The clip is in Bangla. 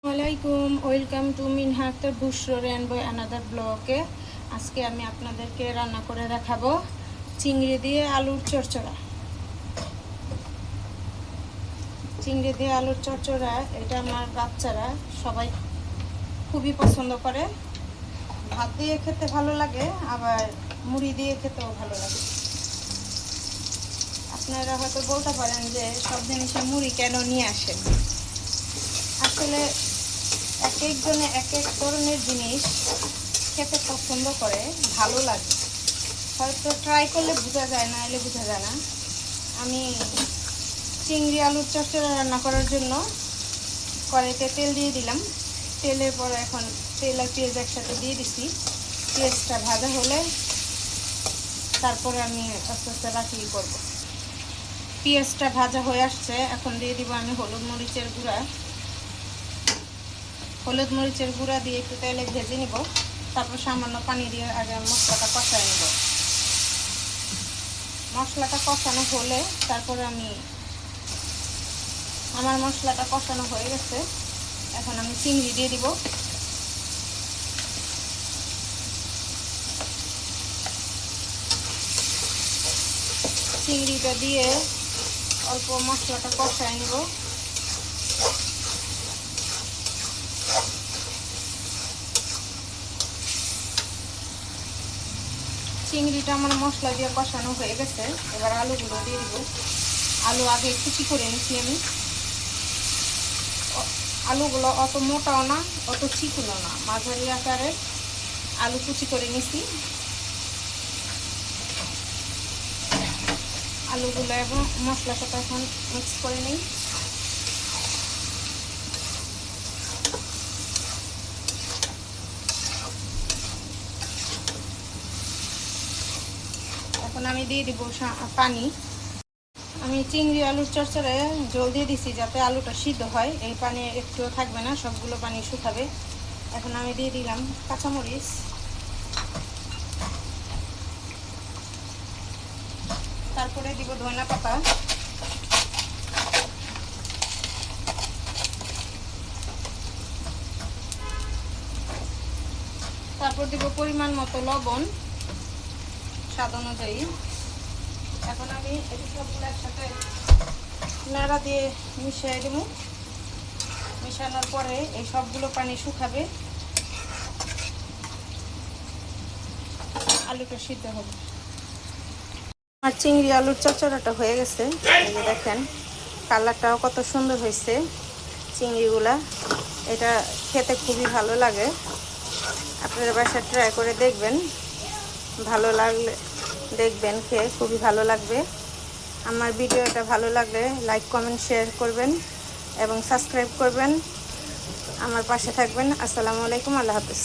আসসালামাইকুম, welcome to Minha Akter Bushra rainbow another ব্লগে। আজকে আমি আপনাদেরকে রান্না করে দেখাবো চিংড়ি দিয়ে আলুর চচ্চড়া। চিংড়ি দিয়ে আলুর চচ্চড়া এটা আমার বাচ্চারা সবাই খুবই পছন্দ করে। ভাত দিয়ে খেতে ভালো লাগে, আবার মুড়ি দিয়ে খেতেও ভালো লাগে। আপনারা হয়তো বলতে পারেন যে সব জিনিসে মুড়ি কেন নিয়ে আসেন। আসলে এক একজনে এক এক ধরনের জিনিস খেতে পছন্দ করে, ভালো লাগে। হয়তো ট্রাই করলে বোঝা যায় না, এলে বোঝা যায় না। আমি চিংড়ি আলুর চচ্চড়া রান্না করার জন্য কড়াইতে তেল দিয়ে দিলাম। তেলের পরে এখন তেল আর পেঁয়াজ একসাথে দিয়ে দিছি। পেঁয়াজটা ভাজা হলে তারপরে আমি আস্তে আস্তে বাকি করব। পেঁয়াজটা ভাজা হয়ে আসছে, এখন দিয়ে দিব আমি হলুদ মরিচের গুঁড়া। হলুদ মরিচের গুঁড়া দিয়ে একটু তেলে ভেজে নিব। তারপর সামান্য পানি দিয়ে আগে মশলাটা কষায় নেব। মশলাটা কষানো হলে তারপরে আমার মশলাটা কষানো হয়ে গেছে, এখন আমি চিংড়ি দিয়ে দিব। চিংড়িটা দিয়ে অল্প মশলাটা কষায় নেব। চিংড়িটা আমার মশলা দিয়ে কষানো হয়ে গেছে, এবার আলুগুলো দিয়ে দিব। আলু আগে কুচি করে নিচ্ছি আমি। আলুগুলো অত মোটাও না, অত চিকনও না, মাঝারি আকারে আলু কুচি করে নিচ্ছি। আলুগুলো এবং মশলার সাথে এখন মিক্স করে নিই। এখন আমি দিয়ে দিব পানি। আমি চিংড়ি আলুর চচ্চড়ায় জল দিয়ে দিছি যাতে আলুটা সিদ্ধ হয়। এই পানি একটুও থাকবে না, সবগুলো পানি শুকাবে। এখন আমি দিয়ে দিলাম কাঁচামরিচ, তারপরে দিব ধনিয়া পাতা, তারপর দিব পরিমাণ মতো লবণ স্বাদ অনুযায়ী। এখন আমি এই সবগুলো একসাথে নাড়া দিয়ে মিশিয়ে দেব। মিশানোর পরে এই সবগুলো পানি শুকাবে, আলুটা সিদ্ধ হবে। আর চিংড়ি আলুর চচ্চড়াটা হয়ে গেছে, এই যে দেখেন কালারটাও কত সুন্দর হয়েছে চিংড়িগুলা। এটা খেতে খুবই ভালো লাগে, আপনারা বাসায় ট্রাই করে দেখবেন। ভালো লাগলে দেখবেন, খেয়ে খুবই ভালো লাগবে। আমার ভিডিওটা ভালো লাগলে লাইক কমেন্ট শেয়ার করবেন এবং সাবস্ক্রাইব করবেন। আমার পাশে থাকবেন। আসসালামু আলাইকুম, আল্লাহ হাফেজ।